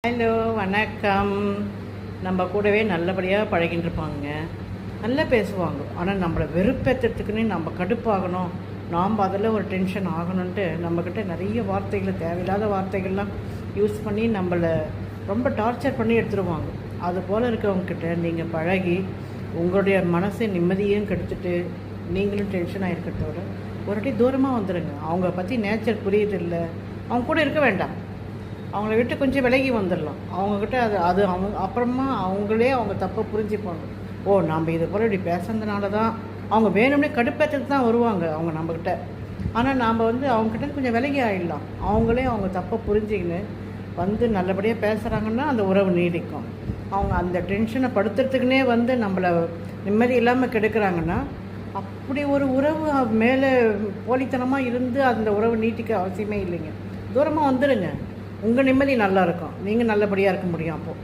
Hello, வணக்கம். நம்ம கூடவே நல்லபடியாக பழகிட்டு இருப்பாங்க, நல்லா பேசுவாங்க. ஆனால் நம்மளை வெறுப்பேற்றுறதுக்குன்னு நம்ம கடுப்பாகணும், நாம் அதில் ஒரு டென்ஷன் ஆகணுன்ட்டு நம்மக்கிட்ட நிறைய வார்த்தைகள், தேவையில்லாத வார்த்தைகள்லாம் யூஸ் பண்ணி நம்மளை ரொம்ப டார்ச்சர் பண்ணி எடுத்துருவாங்க. அது போல் இருக்கவங்கக்கிட்ட நீங்கள் பழகி உங்களுடைய மனசை நிம்மதியும் கெடுத்துட்டு நீங்களும் டென்ஷனாக இருக்கிறதோட ஒரு வாட்டி தூரமாக வந்துடுங்க. அவங்க பற்றி நேச்சர் புரியுது இல்லை, அவங்க கூட இருக்க வேண்டாம், அவங்கள விட்டு கொஞ்சம் விலகி வந்துடலாம். அவங்கக்கிட்ட அது அவங்க அப்புறமா அவங்க தப்பை புரிஞ்சுப்பாங்க. ஓ, நம்ம இது போல் இப்படி பேசுறதுனால தான் அவங்க வேணும்னே கடுப்பேற்றத்துக்கு தான் வருவாங்க அவங்க நம்மக்கிட்ட. ஆனால் நாம் அவங்கக்கிட்ட கொஞ்சம் விலகி ஆகிடலாம். அவங்க தப்பை புரிஞ்சுக்கின்னு நல்லபடியாக பேசுகிறாங்கன்னா அந்த உறவு நீடிக்கும். அவங்க அந்த டென்ஷனை படுத்துறதுக்குன்னே நம்மளை நிம்மதி இல்லாமல் கெடுக்கிறாங்கன்னா அப்படி ஒரு உறவு மேலே போலித்தனமாக இருந்து அந்த உறவு நீட்டிக்க அவசியமே இல்லைங்க. தூரமாக வந்துடுங்க. உங்கள் நிம்மதி நல்லா இருக்கும், நீங்கள் நல்லபடியாக இருக்க முடியும் அப்போது.